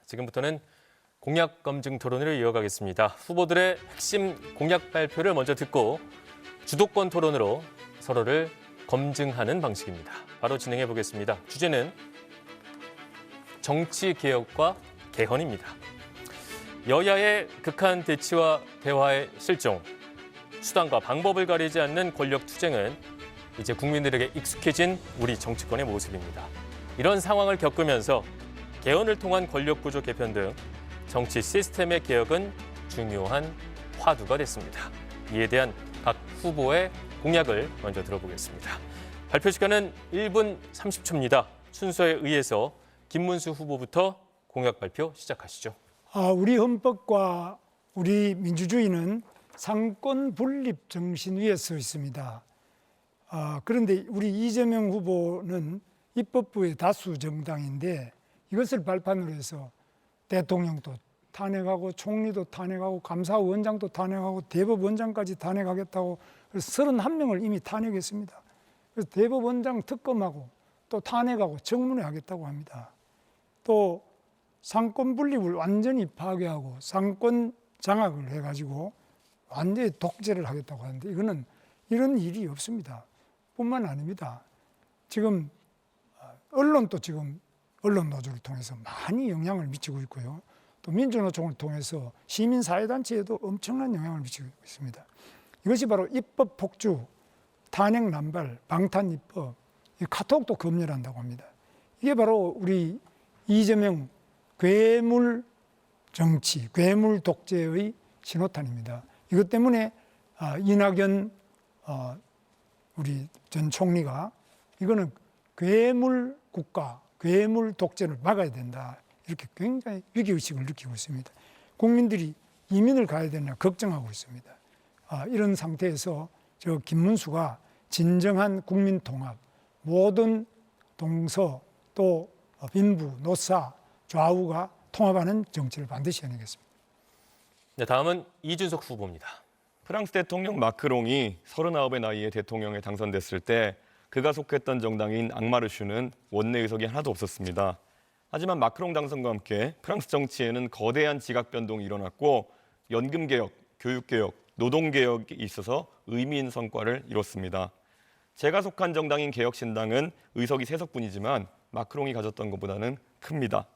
지금부터는 공약 검증 토론을 이어가겠습니다. 후보들의 핵심 공약 발표를 먼저 듣고 주도권 토론으로 서로를 검증하는 방식입니다. 바로 진행해 보겠습니다. 주제는 정치 개혁과 개헌입니다. 여야의 극한 대치와 대화의 실종, 수단과 방법을 가리지 않는 권력 투쟁은 이제 국민들에게 익숙해진 우리 정치권의 모습입니다. 이런 상황을 겪으면서 개헌을 통한 권력구조 개편 등 정치 시스템의 개혁은 중요한 화두가 됐습니다. 이에 대한 각 후보의 공약을 먼저 들어보겠습니다. 발표 시간은 1분 30초입니다. 순서에 의해서 김문수 후보부터 공약 발표 시작하시죠. 우리 헌법과 우리 민주주의는 상권 분립 정신 위에 서 있습니다. 그런데 우리 이재명 후보는 입법부의 다수 정당인데 이것을 발판으로 해서 대통령도 탄핵하고 총리도 탄핵하고 감사원장도 탄핵하고 대법원장까지 탄핵하겠다고 31명을 이미 탄핵했습니다. 그래서 대법원장 특검하고 또 탄핵하고 청문회 하겠다고 합니다. 또 상권 분립을 완전히 파괴하고 상권 장악을 해가지고 완전히 독재를 하겠다고 하는데 이거는 이런 일이 없습니다. 뿐만 아닙니다. 지금 언론도 지금 언론 노조를 통해서 많이 영향을 미치고 있고요. 또 민주노총을 통해서 시민사회단체에도 엄청난 영향을 미치고 있습니다. 이것이 바로 입법 폭주, 탄핵 남발, 방탄 입법, 카톡도 검열한다고 합니다. 이게 바로 우리 이재명 괴물 정치, 괴물 독재의 신호탄입니다. 이것 때문에 이낙연 우리 전 총리가 이거는 괴물 국가, 괴물 독재를 막아야 된다. 이렇게 굉장히 위기의식을 느끼고 있습니다. 국민들이 이민을 가야 되나 걱정하고 있습니다. 이런 상태에서 저 김문수가 진정한 국민 통합, 모든 동서 또 빈부, 노사, 좌우가 통합하는 정치를 반드시 해내겠습니다. 네, 다음은 이준석 후보입니다. 프랑스 대통령 마크롱이 39의 나이에 대통령에 당선됐을 때 그가 속했던 정당인 앙마르슈는 원내 의석이 하나도 없었습니다. 하지만 마크롱 당선과 함께 프랑스 정치에는 거대한 지각 변동이 일어났고 연금개혁, 교육개혁, 노동개혁이 있어서 의미 있는 성과를 이뤘습니다. 제가 속한 정당인 개혁신당은 의석이 3석뿐이지만 마크롱이 가졌던 것보다는 큽니다.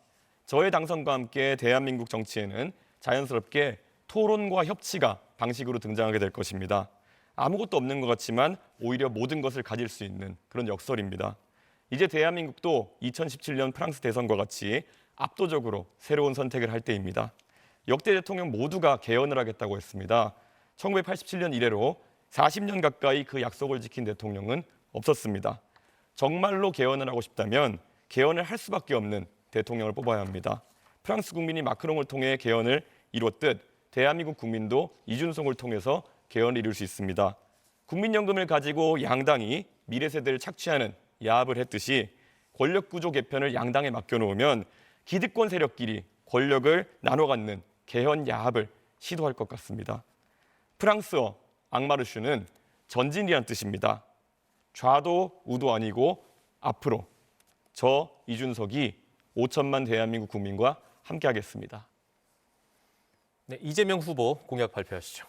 저의 당선과 함께 대한민국 정치에는 자연스럽게 토론과 협치가 방식으로 등장하게 될 것입니다. 아무것도 없는 것 같지만 오히려 모든 것을 가질 수 있는 그런 역설입니다. 이제 대한민국도 2017년 프랑스 대선과 같이 압도적으로 새로운 선택을 할 때입니다. 역대 대통령 모두가 개헌을 하겠다고 했습니다. 1987년 이래로 40년 가까이 그 약속을 지킨 대통령은 없었습니다. 정말로 개헌을 하고 싶다면 개헌을 할 수밖에 없는 대통령을 뽑아야 합니다. 프랑스 국민이 마크롱을 통해 개헌을 이뤘듯 대한민국 국민도 이준석을 통해서 개헌을 이룰 수 있습니다. 국민연금을 가지고 양당이 미래 세대를 착취하는 야합을 했듯이 권력구조 개편을 양당에 맡겨놓으면 기득권 세력끼리 권력을 나눠 갖는 개헌 야합을 시도할 것 같습니다. 프랑스어 앙마르슈는 전진이란 뜻입니다. 좌도 우도 아니고 앞으로 저 이준석이 5천만 대한민국 국민과 함께하겠습니다. 네, 이재명 후보 공약 발표하시죠.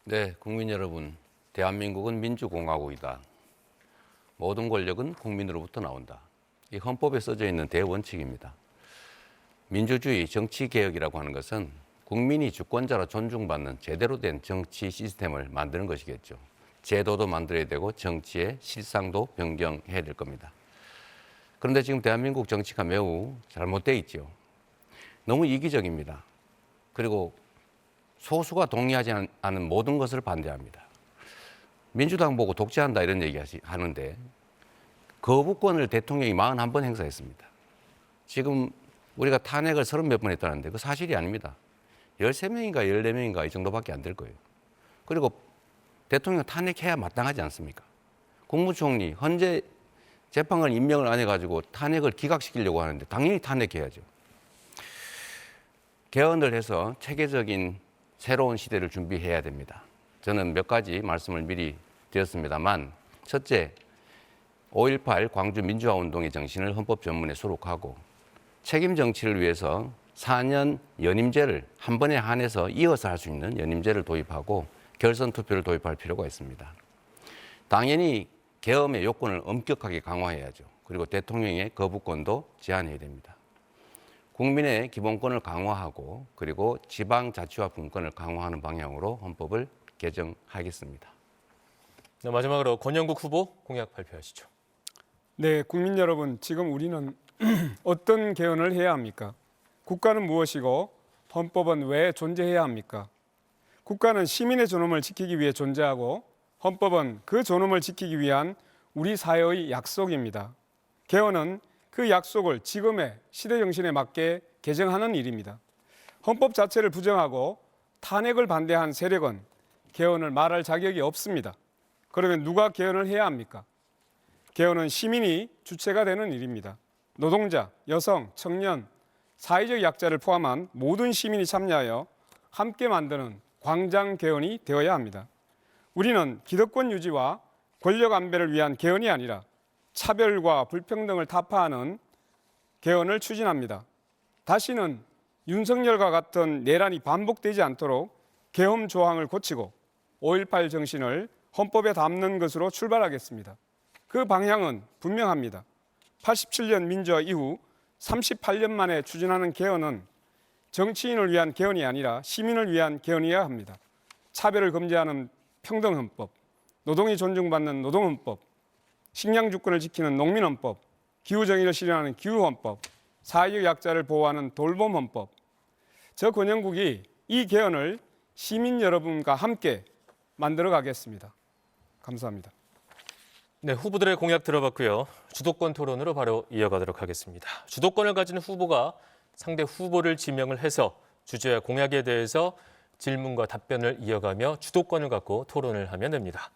네, 국민 여러분, 대한민국은 민주공화국이다. 모든 권력은 국민으로부터 나온다. 이 헌법에 써져 있는 대원칙입니다. 민주주의 정치개혁이라고 하는 것은 국민이 주권자로 존중받는 제대로 된 정치 시스템을 만드는 것이겠죠. 제도도 만들어야 되고 정치의 실상도 변경해야 될 겁니다. 그런데 지금 대한민국 정치가 매우 잘못되어 있죠. 너무 이기적입니다. 그리고 소수가 동의하지 않은 모든 것을 반대합니다. 민주당 보고 독재한다 이런 얘기 하는데 거부권을 대통령이 41번 행사했습니다. 지금 우리가 탄핵을 30몇 번 했다는데 그 사실이 아닙니다. 13명인가 14명인가 이 정도밖에 안 될 거예요. 그리고 대통령 탄핵해야 마땅하지 않습니까? 국무총리, 헌재 재판관 임명을 안 해가지고 탄핵을 기각시키려고 하는데 당연히 탄핵해야죠. 개헌을 해서 체계적인 새로운 시대를 준비해야 됩니다. 저는 몇 가지 말씀을 미리 드렸습니다만, 첫째, 5.18 광주 민주화운동의 정신을 헌법 전문에 수록하고 책임 정치를 위해서 4년 연임제를 한 번에 한해서 이어서 할 수 있는 연임제를 도입하고 결선 투표를 도입할 필요가 있습니다. 당연히 계엄의 요건을 엄격하게 강화해야죠. 그리고 대통령의 거부권도 제한해야 됩니다. 국민의 기본권을 강화하고 그리고 지방자치와 분권을 강화하는 방향으로 헌법을 개정하겠습니다. 네, 마지막으로 권영국 후보 공약 발표하시죠. 네, 국민 여러분, 지금 우리는 어떤 개헌을 해야 합니까? 국가는 무엇이고 헌법은 왜 존재해야 합니까? 국가는 시민의 존엄을 지키기 위해 존재하고 헌법은 그 존엄을 지키기 위한 우리 사회의 약속입니다. 개헌은 그 약속을 지금의 시대 정신에 맞게 개정하는 일입니다. 헌법 자체를 부정하고 탄핵을 반대한 세력은 개헌을 말할 자격이 없습니다. 그러면 누가 개헌을 해야 합니까? 개헌은 시민이 주체가 되는 일입니다. 노동자, 여성, 청년, 사회적 약자를 포함한 모든 시민이 참여하여 함께 만드는 광장 개헌이 되어야 합니다. 우리는 기득권 유지와 권력 안배를 위한 개헌이 아니라 차별과 불평등을 타파하는 개헌을 추진합니다. 다시는 윤석열과 같은 내란이 반복되지 않도록 계엄 조항을 고치고 5.18 정신을 헌법에 담는 것으로 출발하겠습니다. 그 방향은 분명합니다. 87년 민주화 이후 38년 만에 추진하는 개헌은 정치인을 위한 개헌이 아니라 시민을 위한 개헌이어야 합니다. 차별을 금지하는 평등헌법, 노동이 존중받는 노동헌법, 식량주권을 지키는 농민헌법, 기후정의를 실현하는 기후헌법, 사회적 약자를 보호하는 돌봄헌법. 저 권영국이 이 개헌을 시민 여러분과 함께 만들어 가겠습니다. 감사합니다. 네, 후보들의 공약 들어봤고요. 주도권 토론으로 바로 이어가도록 하겠습니다. 주도권을 가진 후보가 상대 후보를 지명을 해서 주제와 공약에 대해서 질문과 답변을 이어가며 주도권을 갖고 토론을 하면 됩니다.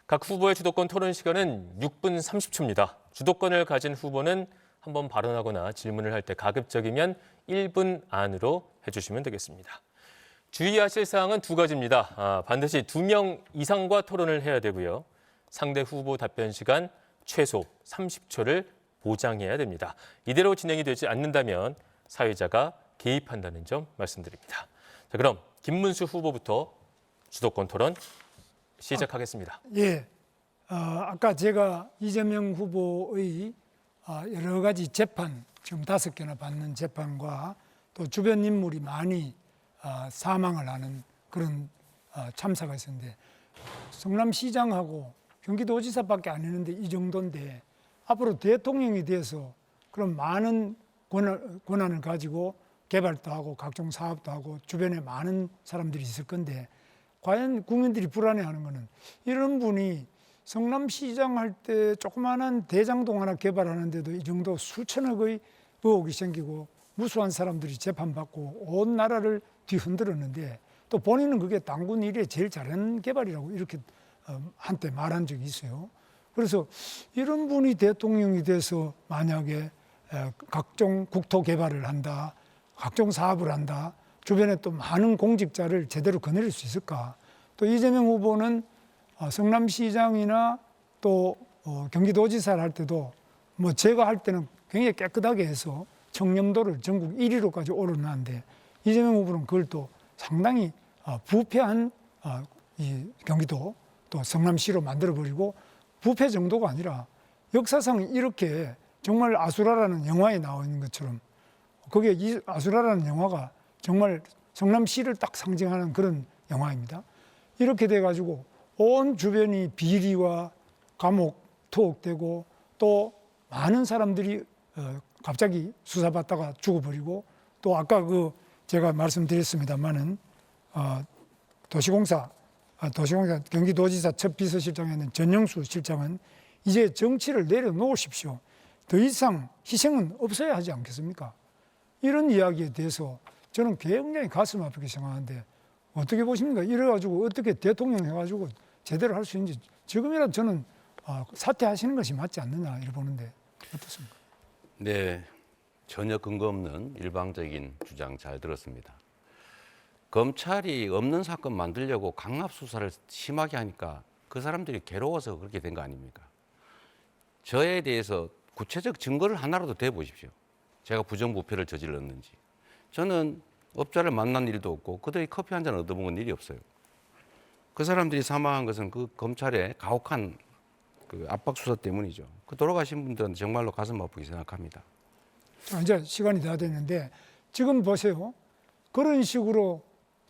각 후보의 주도권 토론 시간은 6분 30초입니다. 주도권을 가진 후보는 한번 발언하거나 질문을 할 때 가급적이면 1분 안으로 해주시면 되겠습니다. 주의하실 사항은 두 가지입니다. 반드시 2명 이상과 토론을 해야 되고요. 상대 후보 답변 시간 최소 30초를 보장해야 됩니다. 이대로 진행이 되지 않는다면 사회자가 개입한다는 점 말씀드립니다. 자, 그럼 김문수 후보부터 주도권 토론 시작하겠습니다. 예, 아까 제가 이재명 후보의 여러 가지 재판, 지금 5개나 받는 재판과 또 주변 인물이 많이 사망을 하는 그런 참사가 있었는데 성남시장하고 경기도지사밖에 안 했는데 이 정도인데 앞으로 대통령이 돼서 그런 많은 권한을 가지고 개발도 하고 각종 사업도 하고 주변에 많은 사람들이 있을 건데 과연 국민들이 불안해하는 거는 이런 분이 성남시장 할 때 조그마한 대장동 하나 개발하는데도 이 정도 수천억의 의혹이 생기고 무수한 사람들이 재판받고 온 나라를 뒤흔들었는데 또 본인은 그게 당군 일에 제일 잘하는 개발이라고 이렇게 한때 말한 적이 있어요. 그래서 이런 분이 대통령이 돼서 만약에 각종 국토 개발을 한다, 각종 사업을 한다, 주변에 또 많은 공직자를 제대로 거느릴 수 있을까? 또 이재명 후보는 성남시장이나 또 경기도지사를 할 때도 뭐 제가 할 때는 굉장히 깨끗하게 해서 청렴도를 전국 1위로까지 오르는데 이재명 후보는 그걸 또 상당히 부패한 이 경기도 또 성남시로 만들어버리고 부패 정도가 아니라 역사상 이렇게 정말 아수라라는 영화에 나와 있는 것처럼 그게 이 아수라라는 영화가 정말 성남시를 딱 상징하는 그런 영화입니다. 이렇게 돼가지고 온 주변이 비리와 감옥, 투옥되고 또 많은 사람들이 갑자기 수사받다가 죽어버리고 또 아까 제가 말씀드렸습니다만은 도시공사 경기도지사 첫 비서실장이었는 전영수 실장은 이제 정치를 내려놓으십시오. 더 이상 희생은 없어야 하지 않겠습니까? 이런 이야기에 대해서 저는 굉장히 가슴 아프게 생각하는데 어떻게 보십니까? 이래가지고 어떻게 대통령 해가지고 제대로 할 수 있는지 지금이라도 저는 사퇴하시는 것이 맞지 않느냐 이렇게 보는데 어떻습니까? 네, 전혀 근거 없는 일방적인 주장 잘 들었습니다. 검찰이 없는 사건 만들려고 강압 수사를 심하게 하니까 그 사람들이 괴로워서 그렇게 된 거 아닙니까? 저에 대해서 구체적 증거를 하나라도 대보십시오. 제가 부정부패를 저질렀는지. 저는 업자를 만난 일도 없고 그들이 커피 한 잔 얻어먹은 일이 없어요. 그 사람들이 사망한 것은 그 검찰의 가혹한 그 압박 수사 때문이죠. 그 돌아가신 분들은 정말로 가슴 아프게 생각합니다. 자, 이제 시간이 다 됐는데 지금 보세요. 그런 식으로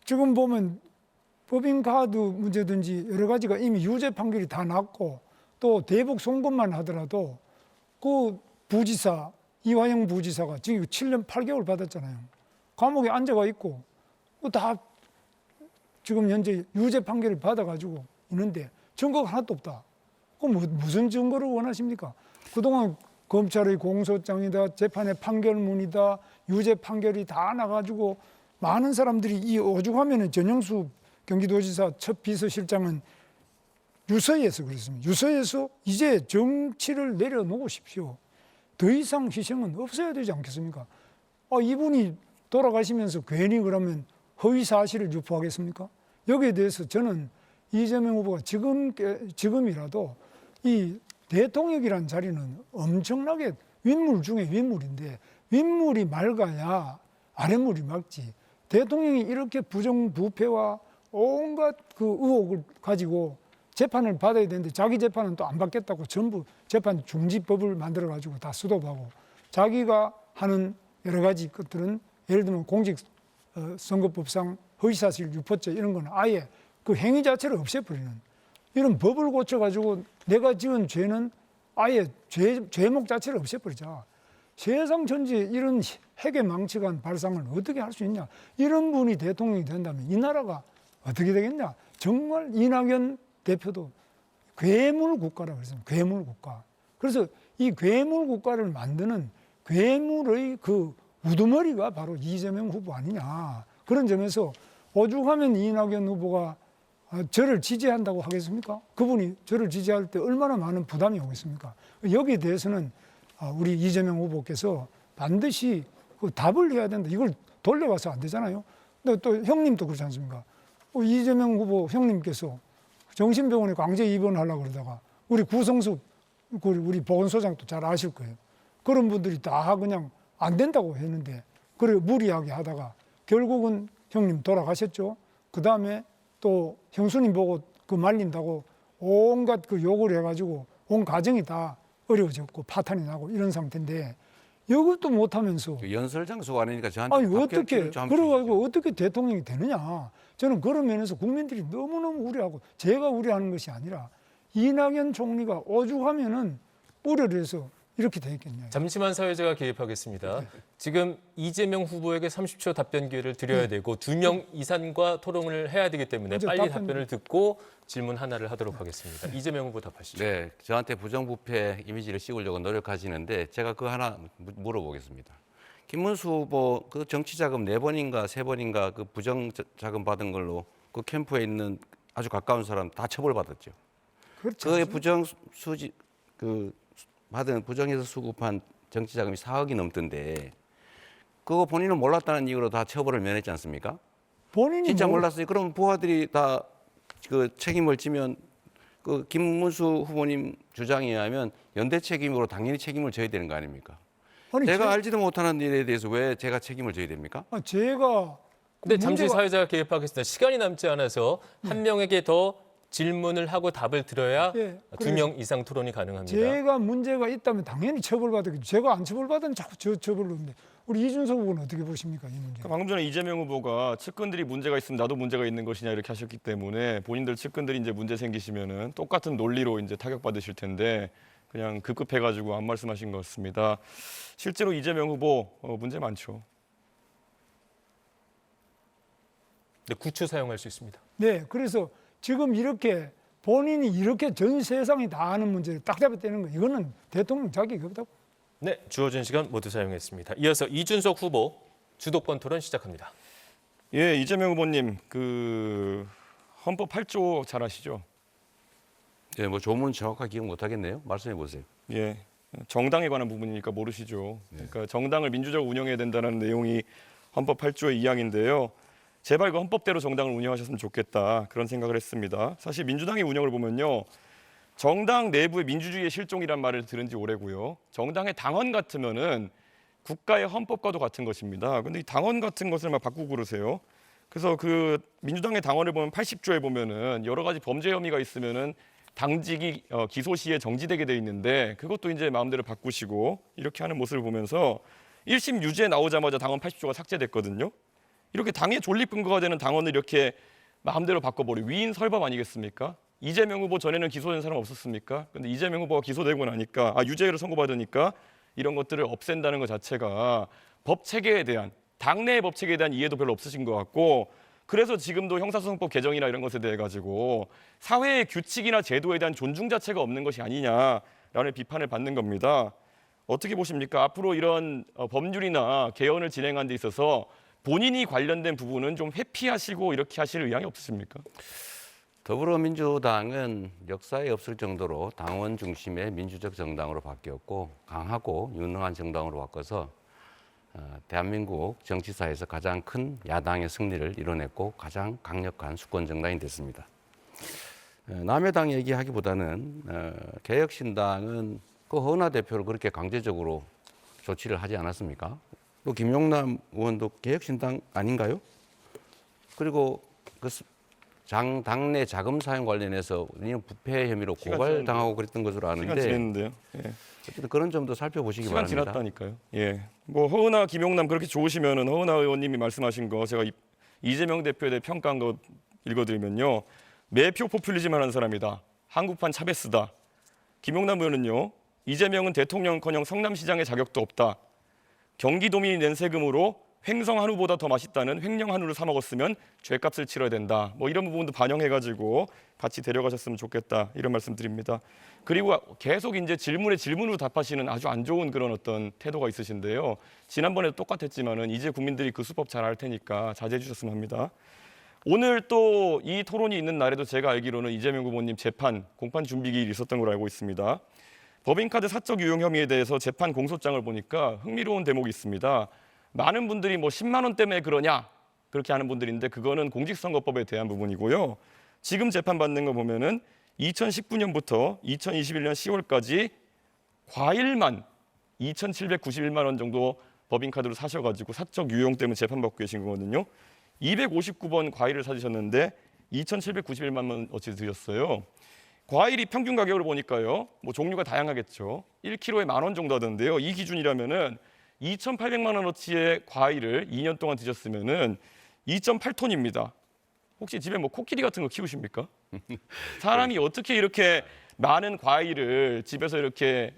지금 보면 법인카드 문제든지 여러 가지가 이미 유죄 판결이 다 났고 또 대북 송금만 하더라도 그 부지사 이화영 부지사가 지금 7년 8개월 받았잖아요. 감옥에 앉아가 있고 다 지금 현재 유죄 판결을 받아가지고 있는데 증거가 하나도 없다. 그럼 무슨 증거를 원하십니까? 그동안 검찰의 공소장이다, 재판의 판결문이다, 유죄 판결이 다 나가지고 많은 사람들이 이 오죽하면은 전영수 경기도지사 첫 비서실장은 유서에서 그랬습니다. 유서에서 이제 정치를 내려놓으십시오. 더 이상 희생은 없어야 되지 않겠습니까? 이분이 돌아가시면서 괜히 그러면 허위 사실을 유포하겠습니까? 여기에 대해서 저는 이재명 후보가 지금이라도 이 대통령이라는 자리는 엄청나게 윗물 중에 윗물인데 윗물이 맑아야 아랫물이 맑지. 대통령이 이렇게 부정부패와 온갖 그 의혹을 가지고 재판을 받아야 되는데 자기 재판은 또 안 받겠다고 전부 재판 중지법을 만들어가지고 다 수도하고 자기가 하는 여러 가지 것들은 예를 들면 공직선거법상 허위사실 유포죄 이런 거는 아예 그 행위 자체를 없애버리는 이런 법을 고쳐가지고 내가 지은 죄는 아예 죄목 자체를 없애버리자. 세상 전체에 이런 핵의 망치간 발상을 어떻게 할 수 있냐. 이런 분이 대통령이 된다면 이 나라가 어떻게 되겠냐. 정말 이낙연 대표도 괴물 국가라고 그랬어요. 괴물 국가. 그래서 이 괴물 국가를 만드는 괴물의 그 우두머리가 바로 이재명 후보 아니냐. 그런 점에서 오죽하면 이낙연 후보가 저를 지지한다고 하겠습니까? 그분이 저를 지지할 때 얼마나 많은 부담이 오겠습니까? 여기에 대해서는 우리 이재명 후보께서 반드시 그 답을 해야 된다. 이걸 돌려가서 안 되잖아요. 근데 또 형님도 그렇지 않습니까? 이재명 후보 형님께서 정신병원에 강제 입원하려고 그러다가 우리 구성숙 우리 보건소장도 잘 아실 거예요. 그런 분들이 다 그냥 안 된다고 했는데 그래 무리하게 하다가 결국은 형님 돌아가셨죠. 그 다음에 또 형수님 보고 그 말린다고 온갖 그 욕을 해가지고 온 가정이 다 어려워졌고 파탄이 나고 이런 상태인데 이것도 못하면서 그 연설 장소가 아니니까 저한테 아니 어떻게 답변을 좀 그래가지고 어떻게 대통령이 되느냐. 저는 그런 면에서 국민들이 너무너무 우려하고 제가 우려하는 것이 아니라 이낙연 총리가 오죽하면은 우려를 해서 이렇게 돼 있겠냐. 잠시만 사회자가 개입하겠습니다. 지금 이재명 후보에게 30초 답변 기회를 드려야 되고 2명 이상과 토론을 해야 되기 때문에 이제 빨리 답변을 듣고 질문 하나를 하도록 네. 하겠습니다. 이재명 후보 답하시죠. 네, 저한테 부정부패 이미지를 씌우려고 노력하시는데 제가 그거 하나 물어보겠습니다. 김문수 후보 그 정치자금 4번인가 3번인가 그 부정자금 받은 걸로 그 캠프에 있는 아주 가까운 사람 다 처벌받았죠. 그렇죠. 그의 부정수지 그 받은 부정해서 수급한 정치자금이 4억이 넘던데 그거 본인은 몰랐다는 이유로 다 처벌을 면했지 않습니까? 본인이 진짜 뭐- 몰랐어요. 그럼 부하들이 다 그 책임을 지면 그 김문수 후보님 주장에 의하면 연대 책임으로 당연히 책임을 져야 되는 거 아닙니까? 아니, 제가 알지도 못하는 일에 대해서 왜 제가 책임을 져야 됩니까? 제가 근데 잠시 문제가- 사회자가 개입하겠습니다. 시간이 남지 않아서 한 명에게 더 질문을 하고 답을 들어야 예, 2명 이상 토론이 가능합니다. 제가 문제가 있다면 당연히 처벌받았겠죠. 제가 안 처벌받으면 자꾸 저 처벌로 오는데 우리 이준석 후보는 어떻게 보십니까 이 문제? 방금 전에 이재명 후보가 측근들이 문제가 있으면 나도 문제가 있는 것이냐 이렇게 하셨기 때문에 본인들 측근들이 이제 문제 생기시면은 똑같은 논리로 이제 타격받으실 텐데 그냥 급급해가지고 안 말씀하신 것 같습니다. 실제로 이재명 후보 문제 많죠. 네, 구추 사용할 수 있습니다. 네, 그래서 지금 이렇게 본인이 이렇게 전 세상이 다 아는 문제를 딱 잡아떼는 거 이거는 대통령 자격이 없다고. 네, 주어진 시간 모두 사용했습니다. 이어서 이준석 후보 주도권 토론 시작합니다. 예, 이재명 후보님 그 헌법 8조 잘 아시죠? 네, 뭐 조문 정확하게 기억 못 하겠네요. 말씀해 보세요. 예, 정당에 관한 부분이니까 모르시죠. 그러니까 정당을 민주적으로 운영해야 된다는 내용이 헌법 8조의 2항인데요. 제발 그 헌법대로 정당을 운영하셨으면 좋겠다 그런 생각을 했습니다. 사실 민주당의 운영을 보면요. 정당 내부의 민주주의의 실종이란 말을 들은 지 오래고요. 정당의 당원 같으면은 국가의 헌법과도 같은 것입니다. 근데 이 당원 같은 것을 막 바꾸고 그러세요. 그래서 그 민주당의 당원을 보면 80조에 보면은 여러 가지 범죄 혐의가 있으면은 당직이 기소 시에 정지되게 돼 있는데 그것도 이제 마음대로 바꾸시고 이렇게 하는 모습을 보면서 1심 유죄 나오자마자 당원 80조가 삭제됐거든요. 이렇게 당의 존립 근거가 되는 당원을 이렇게 마음대로 바꿔버리고 위인 설법 아니겠습니까? 이재명 후보 전에는 기소된 사람 없었습니까? 근데 이재명 후보가 기소되고 나니까 유죄를 선고받으니까 이런 것들을 없앤다는 것 자체가 법 체계에 대한 당내의 법 체계에 대한 이해도 별로 없으신 것 같고 그래서 지금도 형사소송법 개정이나 이런 것에 대해 가지고 사회의 규칙이나 제도에 대한 존중 자체가 없는 것이 아니냐라는 비판을 받는 겁니다. 어떻게 보십니까? 앞으로 이런 법률이나 개헌을 진행하는 데 있어서 본인이 관련된 부분은 좀 회피하시고 이렇게 하실 의향이 없으십니까? 더불어민주당은 역사에 없을 정도로 당원 중심의 민주적 정당으로 바뀌었고 강하고 유능한 정당으로 바꿔서 대한민국 정치사에서 가장 큰 야당의 승리를 이뤄냈고 가장 강력한 수권 정당이 됐습니다. 남의 당 얘기하기보다는 개혁신당은 그 허은하 대표를 그렇게 강제적으로 조치를 하지 않았습니까? 또 김용남 의원도 개혁신당 아닌가요? 그리고 그 당내 자금 사용 관련해서 부패 혐의로 고발당하고 그랬던 것으로 아는데 시간 지났는데요. 예. 어쨌든 그런 점도 살펴보시기 시간 바랍니다. 지났다니까요. 예. 뭐 허은하, 김용남 그렇게 좋으시면은 허은하 의원님이 말씀하신 거 제가 이재명 대표에 대해 평가한 거 읽어드리면요. 매표 포퓰리즘 하는 사람이다. 한국판 차베스다. 김용남 의원은요. 이재명은 대통령커녕 성남시장의 자격도 없다. 경기도민이 낸 세금으로 횡성 한우보다 더 맛있다는 횡령 한우를 사 먹었으면 죄값을 치러야 된다. 뭐 이런 부분도 반영해가지고 같이 데려가셨으면 좋겠다. 이런 말씀드립니다. 그리고 계속 이제 질문에 질문으로 답하시는 아주 안 좋은 그런 어떤 태도가 있으신데요. 지난번에도 똑같았지만은 이제 국민들이 그 수법 잘 알 테니까 자제해 주셨으면 합니다. 오늘 또 이 토론이 있는 날에도 제가 알기로는 이재명 후보님 재판 공판 준비 기일이 있었던 걸로 알고 있습니다. 법인카드 사적 유용 혐의에 대해서 재판 공소장을 보니까 흥미로운 대목이 있습니다. 많은 분들이 뭐 10만 원 때문에 그러냐 그렇게 하는 분들인데 그거는 공직선거법에 대한 부분이고요. 지금 재판받는 거 보면은 2019년부터 2021년 10월까지 과일만 2,791만 원 정도 법인카드로 사셔가지고 사적 유용 때문에 재판받고 계신 거거든요. 259번 과일을 사주셨는데 2,791만 원 어치 드렸어요. 과일이 평균 가격을 보니까요. 뭐 종류가 다양하겠죠. 1kg에 10,000원 정도 하던데요. 이 기준이라면은 2,800만 원어치의 과일을 2년 동안 드셨으면은 2.8톤입니다. 혹시 집에 뭐 코끼리 같은 거 키우십니까? 사람이 어떻게 이렇게 많은 과일을 집에서 이렇게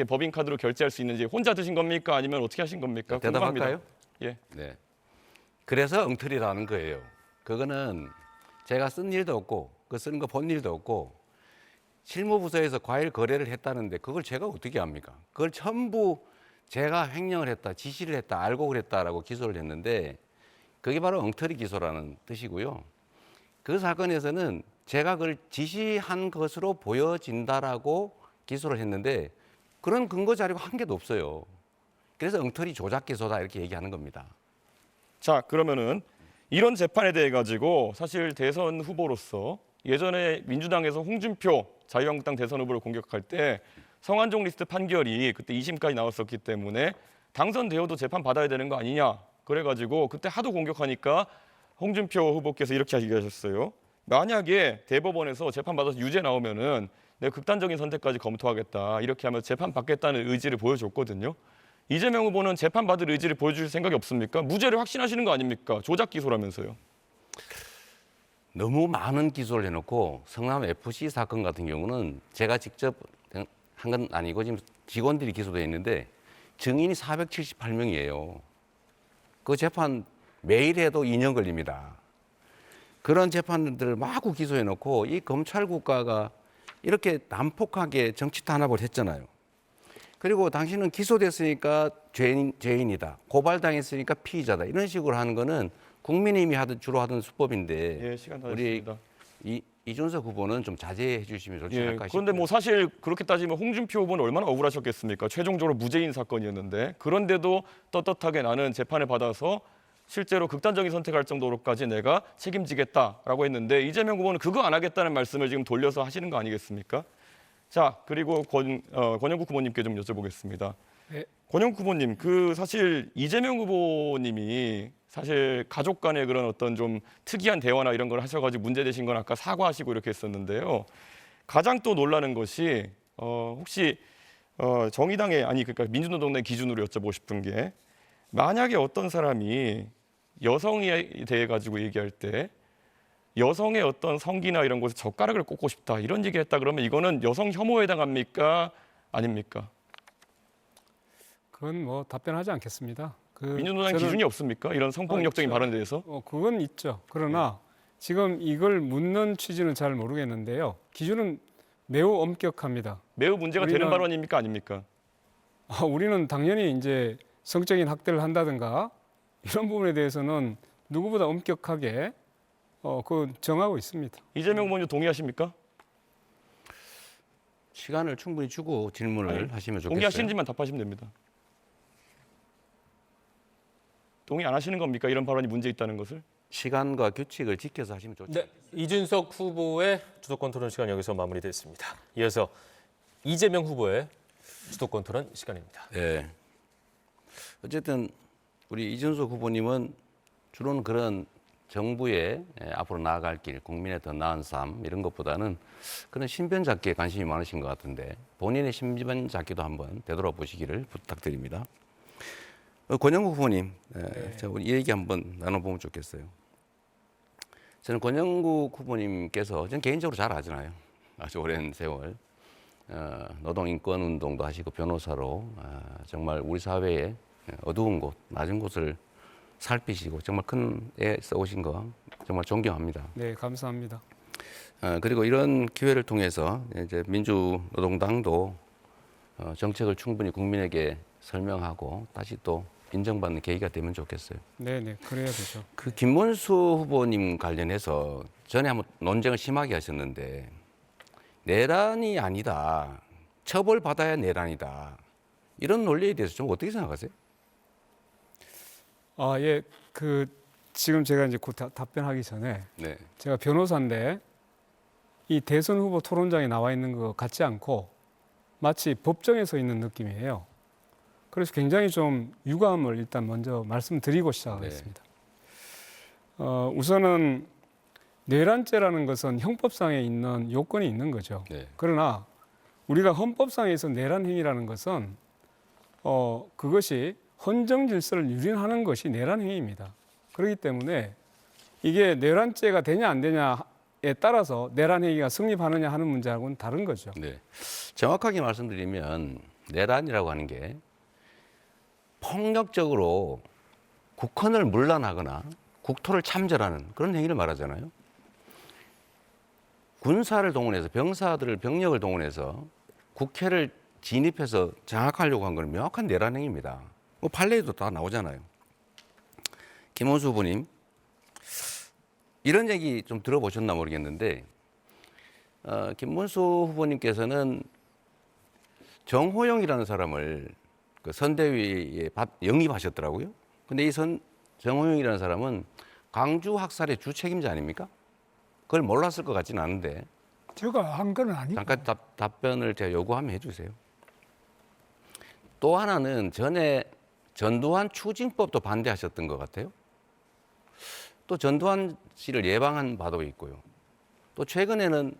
법인카드로 결제할 수 있는지 혼자 드신 겁니까? 아니면 어떻게 하신 겁니까? 대답할까요? 예. 네. 그래서 엉터리라는 거예요. 그거는 제가 쓴 일도 없고 그 쓰는 거 본 일도 없고 실무부서에서 과일 거래를 했다는데 그걸 제가 어떻게 합니까? 그걸 전부 제가 횡령을 했다, 지시를 했다, 알고 그랬다라고 기소를 했는데 그게 바로 엉터리 기소라는 뜻이고요. 그 사건에서는 제가 그걸 지시한 것으로 보여진다라고 기소를 했는데 그런 근거 자료가 한 개도 없어요. 그래서 엉터리 조작 기소다 이렇게 얘기하는 겁니다. 자, 그러면은 이런 재판에 대해 가지고 사실 대선 후보로서 예전에 민주당에서 홍준표 자유한국당 대선 후보를 공격할 때 성완종 리스트 판결이 그때 2심까지 나왔었기 때문에 당선되어도 재판 받아야 되는 거 아니냐. 그래가지고 그때 하도 공격하니까 홍준표 후보께서 이렇게 얘기하셨어요. 만약에 대법원에서 재판 받아서 유죄 나오면은 내가 극단적인 선택까지 검토하겠다. 이렇게 하면서 재판 받겠다는 의지를 보여줬거든요. 이재명 후보는 재판 받을 의지를 보여줄 생각이 없습니까? 무죄를 확신하시는 거 아닙니까? 조작 기소라면서요. 너무 많은 기소를 해놓고 성남 FC 사건 같은 경우는 제가 직접 한 건 아니고 지금 직원들이 기소되어 있는데 증인이 478명이에요. 그 재판 매일 해도 2년 걸립니다. 그런 재판들을 마구 기소해놓고 이 검찰 국가가 이렇게 난폭하게 정치 탄압을 했잖아요. 그리고 당신은 기소됐으니까 죄인이다. 고발당했으니까 피의자다. 이런 식으로 하는 거는 국민의힘이 주로 하던 수법인데 예, 시간 다 우리 됐습니다. 이준석 후보는 좀 자제해 주시면 좋지 예, 않을까 싶어요. 그런데 뭐 사실 그렇게 따지면 홍준표 후보는 얼마나 억울하셨겠습니까? 최종적으로 무죄인 사건이었는데 그런데도 떳떳하게 나는 재판을 받아서 실제로 극단적인 선택할 정도로까지 내가 책임지겠다라고 했는데 이재명 후보는 그거 안 하겠다는 말씀을 지금 돌려서 하시는 거 아니겠습니까? 자, 그리고 권영국 후보님께 좀 여쭤보겠습니다. 권영국 후보님, 그 사실 이재명 후보님이 사실 가족 간의 그런 어떤 좀 특이한 대화나 이런 걸 하셔가지고 문제되신 건 아까 사과하시고 이렇게 했었는데요. 가장 또 놀라는 것이 혹시 정의당의 아니 그러니까 민주노동당 기준으로 여쭤보고 싶은 게 만약에 어떤 사람이 여성에 대해 가지고 얘기할 때 여성의 어떤 성기나 이런 곳에 젓가락을 꽂고 싶다 이런 얘기를 했다 그러면 이거는 여성 혐오에 해당합니까? 아닙니까? 그건 뭐 답변하지 않겠습니다. 민주노당 저는- 기준이 없습니까? 이런 성폭력적인 있죠. 발언에 대해서? 그건 있죠. 그러나 지금 이걸 묻는 취지는 잘 모르겠는데요. 기준은 매우 엄격합니다. 매우 문제가 되는 우리는- 발언입니까? 아닙니까? 우리는 당연히 이제 성적인 학대를 한다든가 이런 부분에 대해서는 누구보다 엄격하게 그 정하고 있습니다. 이재명 후보님 동의하십니까? 시간을 충분히 주고 질문을 아니, 하시면 좋겠어요. 동의하시는지만 답하시면 됩니다. 동의 안 하시는 겁니까? 이런 발언이 문제 있다는 것을? 시간과 규칙을 지켜서 하시면 좋죠. 네, 이준석 후보의 주도권 토론 시간 여기서 마무리됐습니다. 이어서 이재명 후보의 주도권 토론 시간입니다. 네. 어쨌든 우리 이준석 후보님은 주로는 그런 정부의 앞으로 나아갈 길, 국민의 더 나은 삶 이런 것보다는 그런 신변 잡기에 관심이 많으신 것 같은데 본인의 신변 잡기도 한번 되돌아보시기를 부탁드립니다. 권영국 후보님, 제가 이 얘기 한번 나눠보면 좋겠어요. 저는 권영국 후보님께서 저는 개인적으로 잘 아잖아요. 아주 오랜 세월 노동인권운동도 하시고 변호사로 정말 우리 사회의 어두운 곳, 낮은 곳을 살피시고 정말 큰 애 써오신 거 정말 존경합니다. 네, 감사합니다. 그리고 이런 기회를 통해서 이제 민주노동당도 정책을 충분히 국민에게 설명하고 다시 또 인정받는 계기가 되면 좋겠어요. 네, 그래야 되죠. 그 김문수 후보님 관련해서 전에 한번 논쟁을 심하게 하셨는데 내란이 아니다. 처벌받아야 내란이다. 이런 논리에 대해서 좀 어떻게 생각하세요? 예, 지금 제가 이제 곧 답변하기 전에 네. 제가 변호사인데 이 대선 후보 토론장에 나와 있는 것 같지 않고 마치 법정에 서 있는 느낌이에요. 그래서 굉장히 좀 유감을 일단 먼저 말씀드리고 시작하겠습니다. 우선은 내란죄라는 것은 형법상에 있는 요건이 있는 거죠. 네. 그러나 우리가 헌법상에서 내란 행위라는 것은 그것이 헌정 질서를 유린하는 것이 내란 행위입니다. 그렇기 때문에 이게 내란죄가 되냐 안 되냐에 따라서 내란 행위가 성립하느냐 하는 문제하고는 다른 거죠. 네. 정확하게 말씀드리면 내란이라고 하는 게 폭력적으로 국헌을 문란하거나 국토를 참전하는 그런 행위를 말하잖아요. 군사를 동원해서 병력을 동원해서 국회를 진입해서 장악하려고 한 건 명확한 내란 행위입니다. 뭐 판례에도 다 나오잖아요. 김원수 후보님 이런 얘기 좀 들어보셨나 모르겠는데 김문수 후보님께서는 정호영이라는 사람을 그 선대위에 영입하셨더라고요. 근데 이 정호영이라는 사람은 광주 학살의 주책임자 아닙니까? 그걸 몰랐을 것 같지는 않은데 제가 한 건 아니고 잠깐 답변을 제가 요구하면 해주세요. 또 하나는 전에 전두환 추징법도 반대하셨던 것 같아요. 또 전두환 씨를 예방한 바도 있고요. 또 최근에는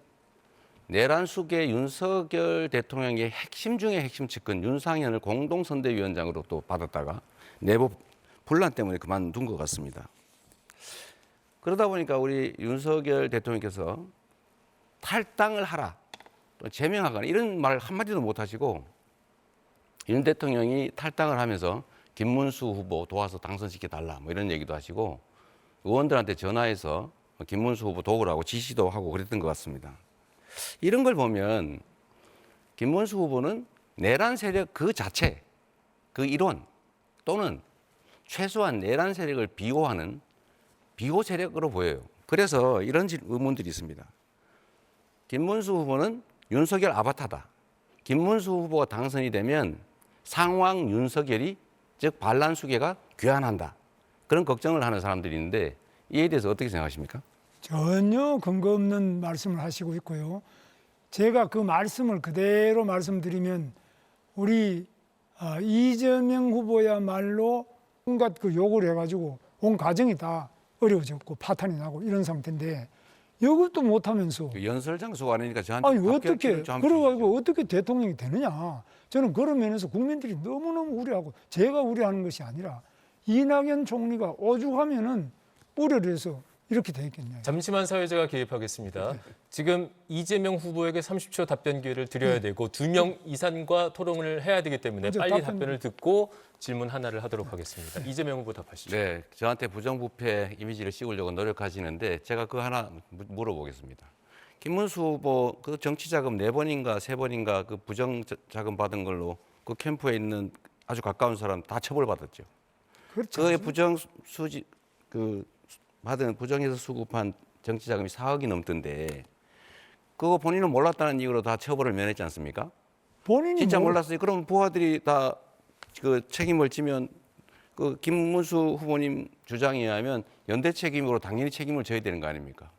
내란 수계 윤석열 대통령의 핵심 중의 핵심 측근 윤상현을 공동선대위원장으로 또 받았다가 내부 분란 때문에 그만둔 것 같습니다. 그러다 보니까 우리 윤석열 대통령께서 탈당을 하라, 또 제명하거나 이런 말 한마디도 못 하시고 윤 대통령이 탈당을 하면서 김문수 후보 도와서 당선시켜달라 뭐 이런 얘기도 하시고 의원들한테 전화해서 김문수 후보 도우라고 지시도 하고 그랬던 것 같습니다. 이런 걸 보면 김문수 후보는 내란 세력 그 자체, 그 이론 또는 최소한 내란 세력을 비호하는 비호 세력으로 보여요. 그래서 이런 의문들이 있습니다. 김문수 후보는 윤석열 아바타다. 김문수 후보가 당선이 되면 상황 윤석열이 즉 반란 수계가 귀환한다. 그런 걱정을 하는 사람들이 있는데 이에 대해서 어떻게 생각하십니까? 전혀 근거 없는 말씀을 하시고 있고요. 제가 그 말씀을 그대로 말씀드리면 우리 이재명 후보야말로 온갖 그 욕을 해가지고 온 가정이 다 어려워졌고 파탄이 나고 이런 상태인데 이것도 못하면서 그 연설 장소가 아니니까 저한테 아니 합격을 어떻게 좀 그래가지고 어떻게 대통령이 되느냐. 저는 그런 면에서 국민들이 너무너무 우려하고 제가 우려하는 것이 아니라 이낙연 총리가 오죽하면은 우려를 해서 이렇게 돼 있겠냐. 잠시만 사회자가 개입하겠습니다. 지금 이재명 후보에게 30초 답변 기회를 드려야 되고 2명 이상과 토론을 해야 되기 때문에 먼저 빨리 답변- 답변을 듣고 질문 하나를 하도록 하겠습니다. 이재명 후보 답하시죠. 네, 저한테 부정부패 이미지를 씌우려고 노력하시는데 제가 그거 하나 물어보겠습니다. 김문수 후보 그 정치자금 4번인가 3번인가 그 부정자금 받은 걸로 그 캠프에 있는 아주 가까운 사람 다 처벌받았죠. 그렇죠. 그의 부정수지 그 받은 부정해서 수급한 정치자금이 4억이 넘던데 그거 본인은 몰랐다는 이유로 다 처벌을 면했지 않습니까? 본인이 진짜 뭐- 몰랐어요. 그럼 부하들이 다 그 책임을 지면 그 김문수 후보님 주장에 의하면 연대 책임으로 당연히 책임을 져야 되는 거 아닙니까?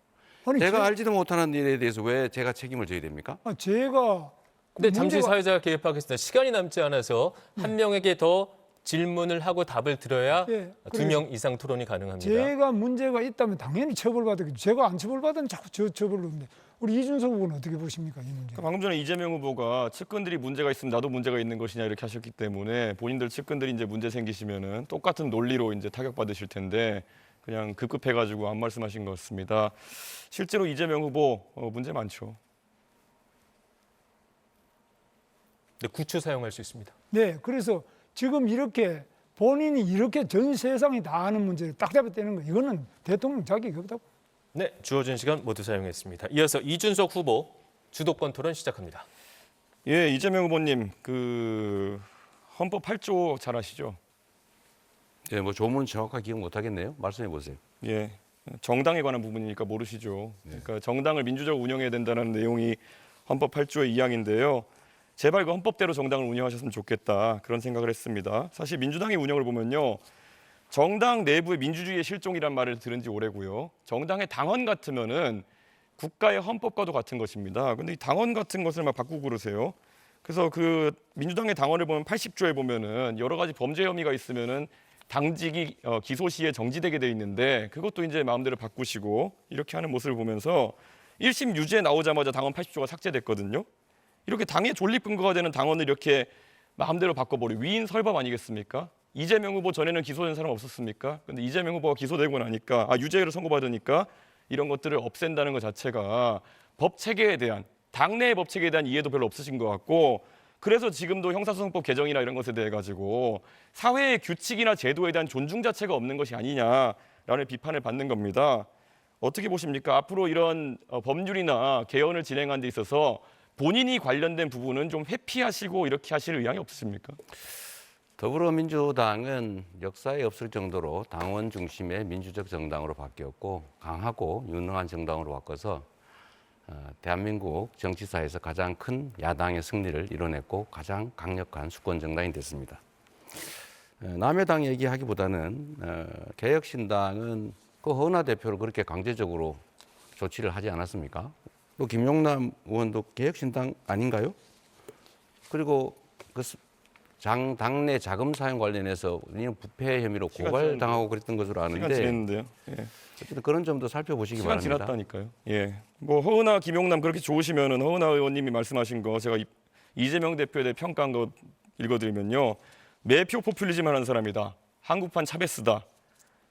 아니, 제가 알지도 못하는 일에 대해서 왜 제가 책임을 져야 됩니까? 제가 네, 잠시 문제가- 사회자가 개입하겠습니다. 시간이 남지 않아서 한 명에게 더 질문을 하고 답을 들어야 예, 2명 이상 토론이 가능합니다. 제가 문제가 있다면 당연히 처벌받았겠죠. 제가 안 처벌받으면 자꾸 저 처벌로 하는데 우리 이준석 후보는 어떻게 보십니까 이 문제? 방금 전에 이재명 후보가 측근들이 문제가 있으면 나도 문제가 있는 것이냐 이렇게 하셨기 때문에 본인들 측근들이 이제 문제 생기시면은 똑같은 논리로 이제 타격받으실 텐데 그냥 급급해가지고 안 말씀하신 것 같습니다. 실제로 이재명 후보 문제 많죠. 네, 9초 사용할 수 있습니다. 네, 그래서 지금 이렇게 본인이 이렇게 전 세상이 다 아는 문제를 딱 잡아떼는 거 이거는 대통령 자격이 없다고. 네, 주어진 시간 모두 사용했습니다. 이어서 이준석 후보 주도권 토론 시작합니다. 예, 이재명 후보님 그 헌법 8조 잘 아시죠? 네, 뭐 조문은 정확하게 기억 못 하겠네요. 말씀해 보세요. 예, 정당에 관한 부분이니까 모르시죠. 그러니까 정당을 민주적으로 운영해야 된다는 내용이 헌법 8조의 2항인데요. 제발 그 헌법대로 정당을 운영하셨으면 좋겠다 그런 생각을 했습니다. 사실 민주당의 운영을 보면요. 정당 내부의 민주주의의 실종이란 말을 들은 지 오래고요. 정당의 당원 같으면은 국가의 헌법과도 같은 것입니다. 근데 이 당원 같은 것을 막 바꾸고 그러세요. 그래서 그 민주당의 당원을 보면 80조에 보면은 여러 가지 범죄 혐의가 있으면은 당직이 기소 시에 정지되게 돼 있는데 그것도 이제 마음대로 바꾸시고 이렇게 하는 모습을 보면서 1심 유죄 나오자마자 당원 80조가 삭제됐거든요. 이렇게 당의 존립 근거가 되는 당원을 이렇게 마음대로 바꿔버리고 위인 설법 아니겠습니까? 이재명 후보 전에는 기소된 사람 없었습니까? 근데 이재명 후보가 기소되고 나니까 유죄를 선고받으니까 이런 것들을 없앤다는 것 자체가 법 체계에 대한 당내의 법 체계에 대한 이해도 별로 없으신 것 같고 그래서 지금도 형사소송법 개정이나 이런 것에 대해 가지고 사회의 규칙이나 제도에 대한 존중 자체가 없는 것이 아니냐라는 비판을 받는 겁니다. 어떻게 보십니까? 앞으로 이런 법률이나 개헌을 진행하는 데 있어서 본인이 관련된 부분은 좀 회피하시고 이렇게 하실 의향이 없으십니까? 더불어민주당은 역사에 없을 정도로 당원 중심의 민주적 정당으로 바뀌었고 강하고 유능한 정당으로 바꿔서 대한민국 정치사에서 가장 큰 야당의 승리를 이뤄냈고 가장 강력한 수권 정당이 됐습니다. 남의 당 얘기하기보다는 개혁신당은 그 허은하 대표를 그렇게 강제적으로 조치를 하지 않았습니까? 또 김용남 의원도 개혁신당 아닌가요? 그리고 그 당내 자금 사용 관련해서 우리는 부패 혐의로 고발당하고 그랬던 것으로 시간 아는데 지냈는데요. 예. 어쨌든 그런 점도 살펴보시기 시간 바랍니다. 지났다니까요. 예. 뭐 허은하, 김용남 그렇게 좋으시면은 허은하 의원님이 말씀하신 거 제가 이재명 대표에 대해 평가한 거 읽어드리면요. 매표 포퓰리즘 하는 사람이다. 한국판 차베스다.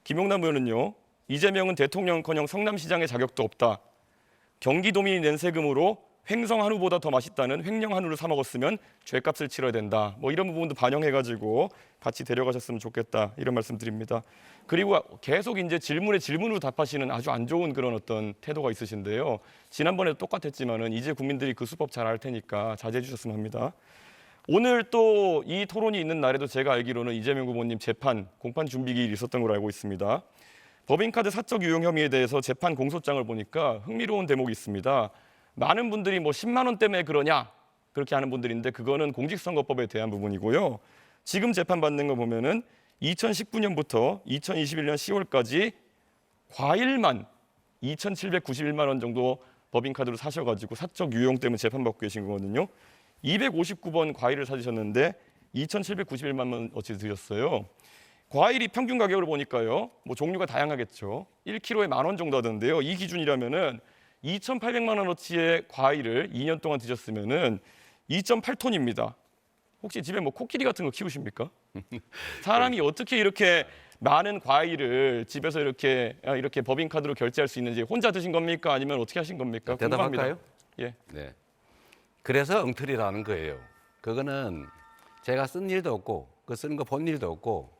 김용남 의원은요. 이재명은 대통령커녕 성남시장의 자격도 없다. 경기도민이 낸 세금으로 횡성 한우보다 더 맛있다는 횡령 한우를 사 먹었으면 죄값을 치러야 된다. 뭐 이런 부분도 반영해가지고 같이 데려가셨으면 좋겠다 이런 말씀드립니다. 그리고 계속 이제 질문에 질문으로 답하시는 아주 안 좋은 그런 어떤 태도가 있으신데요. 지난번에도 똑같았지만은 이제 국민들이 그 수법 잘 알 테니까 자제해 주셨으면 합니다. 오늘 또 이 토론이 있는 날에도 제가 알기로는 이재명 후보님 재판 공판 준비 기일이 있었던 걸로 알고 있습니다. 법인카드 사적 유용 혐의에 대해서 재판 공소장을 보니까 흥미로운 대목이 있습니다. 많은 분들이 뭐 10만 원 때문에 그러냐 그렇게 하는 분들인데 그거는 공직선거법에 대한 부분이고요. 지금 재판받는 거 보면은 2019년부터 2021년 10월까지 과일만 2,791만 원 정도 법인카드로 사셔가지고 사적 유용 때문에 재판받고 계신 거거든요. 259번 과일을 사주셨는데 2,791만 원어치 드셨어요. 과일이 평균 가격을 보니까요. 뭐 종류가 다양하겠죠. 1kg에 10,000원 정도 하던데요. 이 기준이라면은 2,800만 원어치의 과일을 2년 동안 드셨으면은 2.8톤입니다. 혹시 집에 뭐 코끼리 같은 거 키우십니까? 사람이 어떻게 이렇게 많은 과일을 집에서 이렇게 법인카드로 결제할 수 있는지 혼자 드신 겁니까? 아니면 어떻게 하신 겁니까? 궁금합니다. 대답할까요? 예. 네. 그래서 엉터리라는 거예요. 그거는 제가 쓴 일도 없고 그 쓰는 거 본 일도 없고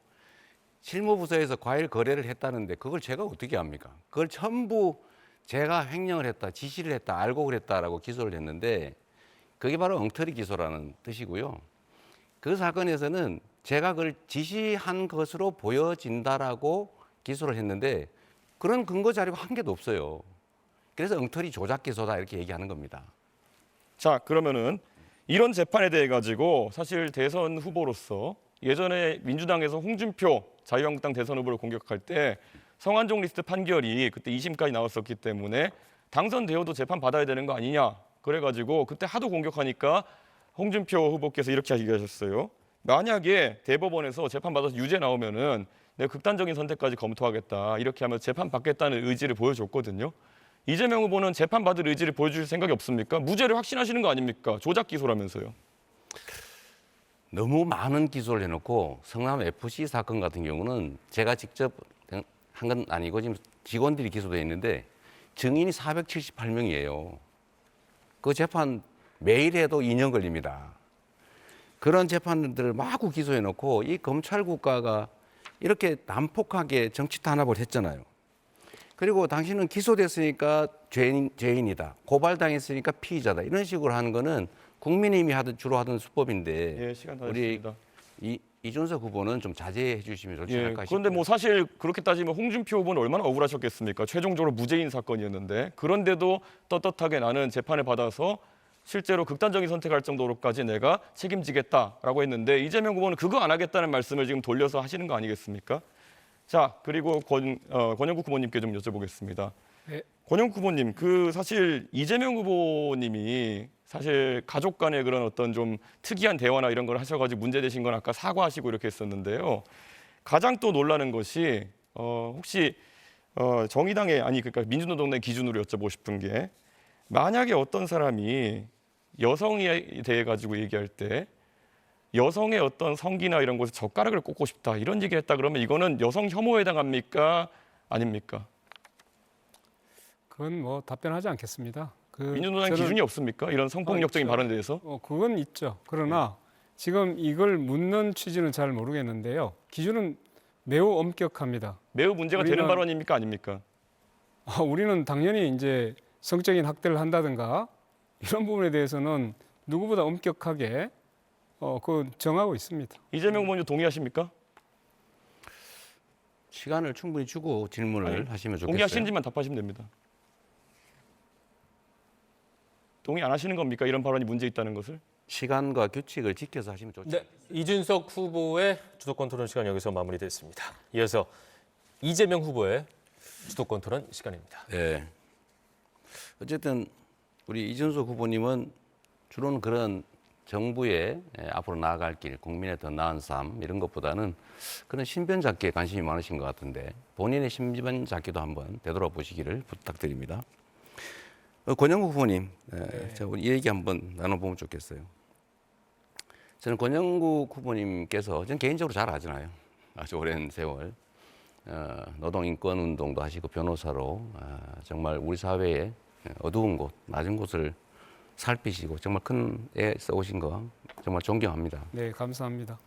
실무부서에서 과일 거래를 했다는데 그걸 제가 어떻게 합니까? 그걸 전부 제가 횡령을 했다, 지시를 했다, 알고 그랬다라고 기소를 했는데 그게 바로 엉터리 기소라는 뜻이고요. 그 사건에서는 제가 그걸 지시한 것으로 보여진다라고 기소를 했는데 그런 근거 자료가 한 개도 없어요. 그래서 엉터리 조작 기소다 이렇게 얘기하는 겁니다. 자, 그러면은 이런 재판에 대해 가지고 사실 대선 후보로서 예전에 민주당에서 홍준표 자유한국당 대선 후보를 공격할 때 성완종 리스트 판결이 그때 2심까지 나왔었기 때문에 당선되어도 재판 받아야 되는 거 아니냐. 그래가지고 그때 하도 공격하니까 홍준표 후보께서 이렇게 얘기하셨어요. 만약에 대법원에서 재판 받아서 유죄 나오면은 내가 극단적인 선택까지 검토하겠다. 이렇게 하면 재판 받겠다는 의지를 보여줬거든요. 이재명 후보는 재판 받을 의지를 보여줄 생각이 없습니까? 무죄를 확신하시는 거 아닙니까? 조작 기소라면서요. 너무 많은 기소를 해놓고 성남 FC 사건 같은 경우는 제가 직접 한 건 아니고 지금 직원들이 기소되어 있는데 증인이 478명이에요. 그 재판 매일 해도 2년 걸립니다. 그런 재판들을 마구 기소해놓고 이 검찰 국가가 이렇게 난폭하게 정치 탄압을 했잖아요. 그리고 당신은 기소됐으니까 죄인이다. 고발당했으니까 피의자다. 이런 식으로 하는 거는 국민의힘이 주로 하던 수법인데 예, 시간 다 우리 됐습니다. 이준석 후보는 좀 자제해 주시면 좋지 예, 않을까 싶어요. 그런데 뭐 사실 그렇게 따지면 홍준표 후보는 얼마나 억울하셨겠습니까? 최종적으로 무죄인 사건이었는데 그런데도 떳떳하게 나는 재판을 받아서 실제로 극단적인 선택할 정도로까지 내가 책임지겠다라고 했는데 이재명 후보는 그거 안 하겠다는 말씀을 지금 돌려서 하시는 거 아니겠습니까? 자, 그리고 권영국 후보님께 좀 여쭤보겠습니다. 네. 권영국 후보님, 그 사실 이재명 후보님이 사실 가족 간의 그런 어떤 좀 특이한 대화나 이런 걸 하셔가지고 문제되신 건 아까 사과하시고 이렇게 했었는데요. 가장 또 놀라는 것이 혹시 정의당의 그러니까 민주노동당 기준으로 여쭤보고 싶은 게 만약에 어떤 사람이 여성에 대해 가지고 얘기할 때 여성의 어떤 성기나 이런 곳에 젓가락을 꽂고 싶다 이런 얘기를 했다 그러면 이거는 여성 혐오에 해당합니까? 아닙니까? 그건 뭐 답변하지 않겠습니다. 민주노당 기준이 없습니까? 이런 성폭력적인 발언에 대해서? 그건 있죠. 그러나 지금 이걸 묻는 취지는 잘 모르겠는데요. 기준은 매우 엄격합니다. 매우 문제가 되는 발언입니까? 아닙니까? 우리는 당연히 이제 성적인 학대를 한다든가 이런 부분에 대해서는 누구보다 엄격하게 그 정하고 있습니다. 이재명 후보님 동의하십니까? 시간을 충분히 주고 질문을 하시면 좋겠어요. 동의하시는지만 답하시면 됩니다. 동의 안 하시는 겁니까? 이런 발언이 문제 있다는 것을? 시간과 규칙을 지켜서 하시면 좋죠. 네, 이준석 후보의 주도권 토론 시간 여기서 마무리됐습니다. 이어서 이재명 후보의 주도권 토론 시간입니다. 네. 어쨌든 우리 이준석 후보님은 주로는 그런 정부의 앞으로 나아갈 길, 국민의 더 나은 삶 이런 것보다는 그런 신변 잡기에 관심이 많으신 것 같은데 본인의 신변 잡기도 한번 되돌아보시기를 부탁드립니다. 권영국 후보님, 제가 이 얘기 한번 나눠보면 좋겠어요. 저는 권영국 후보님께서 저는 개인적으로 잘 아잖아요. 아주 오랜 세월 노동인권운동도 하시고 변호사로 정말 우리 사회의 어두운 곳, 낮은 곳을 살피시고 정말 큰 애 써오신 거 정말 존경합니다. 네, 감사합니다.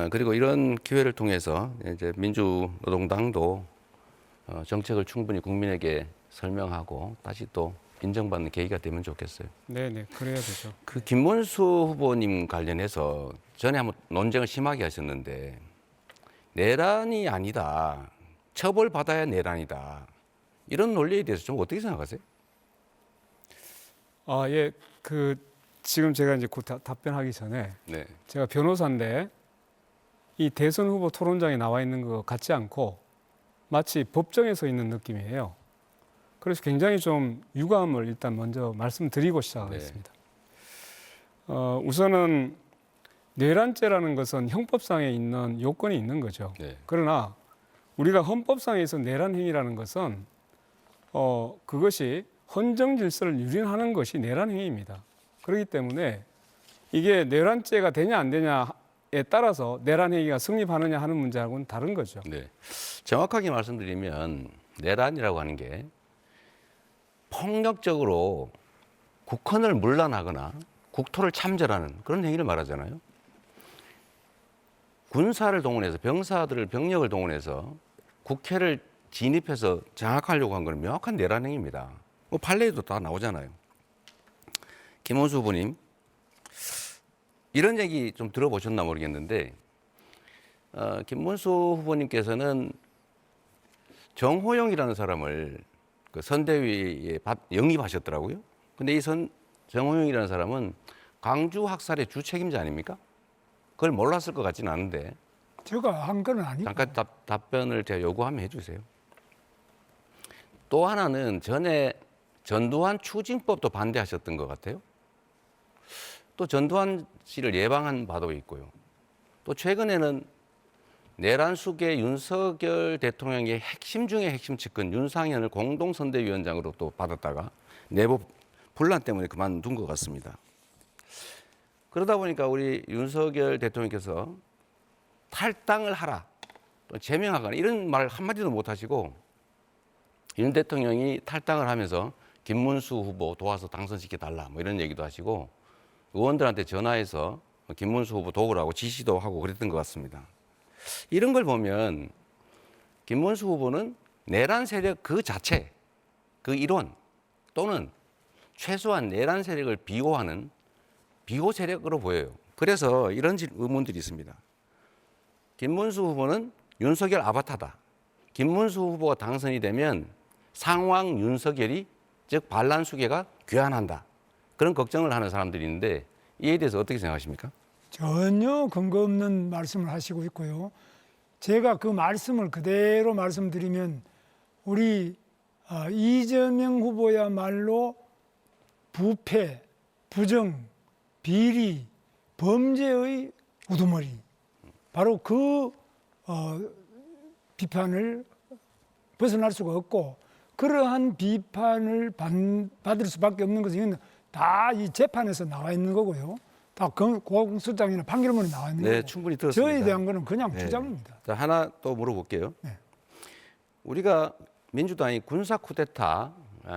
그리고 이런 기회를 통해서 이제 민주노동당도 정책을 충분히 국민에게 설명하고 다시 또 인정받는 계기가 되면 좋겠어요. 네, 그래야 되죠. 그 김문수 후보님 관련해서 전에 한번 논쟁을 심하게 하셨는데 내란이 아니다, 처벌받아야 내란이다 이런 논리에 대해서 좀 어떻게 생각하세요? 예, 지금 제가 이제 곧 답변하기 전에 네. 제가 변호사인데 이 대선 후보 토론장에 나와 있는 것 같지 않고 마치 법정에 서 있는 느낌이에요. 그래서 굉장히 좀 유감을 일단 먼저 말씀드리고 시작하겠습니다. 우선은 내란죄라는 것은 형법상에 있는 요건이 있는 거죠. 네. 그러나 우리가 헌법상에서 내란 행위라는 것은 그것이 헌정 질서를 유린하는 것이 내란 행위입니다. 그렇기 때문에 이게 내란죄가 되냐 안 되냐에 따라서 내란 행위가 성립하느냐 하는 문제하고는 다른 거죠. 네. 정확하게 말씀드리면 내란이라고 하는 게 폭력적으로 국헌을 문란하거나 국토를 참전하는 그런 행위를 말하잖아요. 군사를 동원해서 병력을 동원해서 국회를 진입해서 장악하려고 한 건 명확한 내란 행위입니다. 뭐 판례에도 다 나오잖아요. 김원수 후보님, 이런 얘기 좀 들어보셨나 모르겠는데 김문수 후보님께서는 정호영이라는 사람을 그 선대위에 영입하셨더라고요. 근데 이 정호영이라는 사람은 광주 학살의 주책임자 아닙니까? 그걸 몰랐을 것 같지는 않은데 제가 한 건 아니고. 잠깐 답변을 제가 요구하면 해주세요. 또 하나는 전에 전두환 추징법도 반대하셨던 것 같아요. 또 전두환 씨를 예방한 바도 있고요. 또 최근에는 내란 수계 윤석열 대통령의 핵심 중에 핵심 측근 윤상현을 공동선대위원장으로 또 받았다가 내부 분란 때문에 그만둔 것 같습니다. 그러다 보니까 우리 윤석열 대통령께서 탈당을 하라, 또 제명하거나 이런 말 한마디도 못 하시고 윤 대통령이 탈당을 하면서 김문수 후보 도와서 당선시켜달라 뭐 이런 얘기도 하시고 의원들한테 전화해서 김문수 후보 도우라고 지시도 하고 그랬던 것 같습니다. 이런 걸 보면 김문수 후보는 내란 세력 그 자체, 그 이론 또는 최소한 내란 세력을 비호하는 비호 세력으로 보여요. 그래서 이런 의문들이 있습니다. 김문수 후보는 윤석열 아바타다. 김문수 후보가 당선이 되면 상황 윤석열이 즉 반란 수계가 귀환한다. 그런 걱정을 하는 사람들이 있는데 이에 대해서 어떻게 생각하십니까? 전혀 근거 없는 말씀을 하시고 있고요. 제가 그 말씀을 그대로 말씀드리면 우리 이재명 후보야말로 부패, 부정, 비리, 범죄의 우두머리. 바로 그 비판을 벗어날 수가 없고 그러한 비판을 받을 수밖에 없는 것은 이건 다 이 재판에서 나와 있는 거고요. 다 공소장이나 판결문에 나와 있는 네, 거고. 충분히 들었습니다. 저에 대한 거는 그냥 네. 주장입니다. 자, 하나 또 물어볼게요. 네. 우리가 민주당이 군사 쿠데타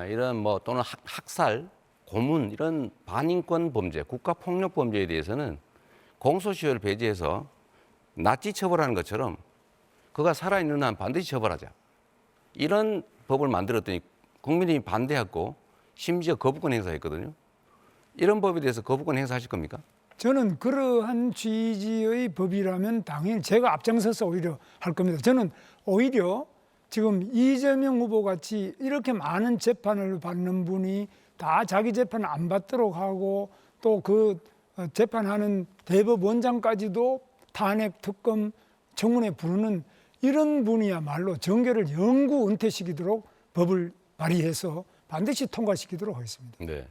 이런 뭐 또는 학살, 고문 이런 반인권 범죄, 국가 폭력 범죄에 대해서는 공소시효를 배제해서 낫지 처벌하는 것처럼 그가 살아있는 한 반드시 처벌하자. 이런 법을 만들었더니 국민이 반대했고 심지어 거부권 행사했거든요. 이런 법에 대해서 거부권 행사하실 겁니까? 저는 그러한 취지의 법이라면 당연히 제가 앞장서서 오히려 할 겁니다. 저는 오히려 지금 이재명 후보 같이 이렇게 많은 재판을 받는 분이 다 자기 재판 안 받도록 하고 또 그 재판하는 대법원장까지도 탄핵, 특검, 청문회 부르는 이런 분이야말로 정계를 영구 은퇴시키도록 법을 발의해서 반드시 통과시키도록 하겠습니다. 네,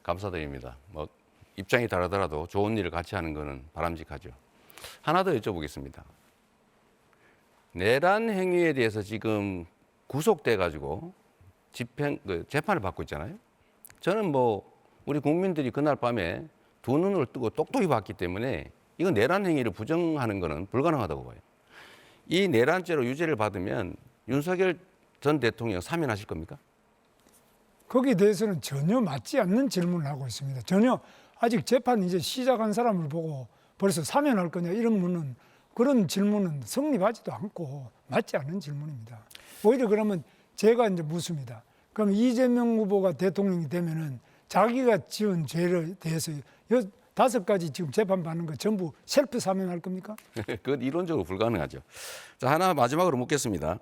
감사드립니다. 뭐 입장이 다르더라도 좋은 일을 같이 하는 것은 바람직하죠. 하나 더 여쭤보겠습니다. 내란 행위에 대해서 지금 구속돼 가지고 재판을 받고 있잖아요. 저는 뭐 우리 국민들이 그날 밤에 두 눈을 뜨고 똑똑히 봤기 때문에 이건 내란 행위를 부정하는 것은 불가능하다고 봐요. 이 내란죄로 유죄를 받으면 윤석열 전 대통령 사면하실 겁니까? 거기에 대해서는 전혀 맞지 않는 질문을 하고 있습니다. 전혀 아직 재판 이제 시작한 사람을 보고 벌써 사면할 거냐 이런 문은 그런 질문은 성립하지도 않고 맞지 않는 질문입니다. 오히려 그러면 제가 이제 묻습니다. 그럼 이재명 후보가 대통령이 되면은 자기가 지은 죄에 대해서 5가지 지금 재판받는 거 전부 셀프 사면할 겁니까? 그건 이론적으로 불가능하죠. 자, 하나 마지막으로 묻겠습니다.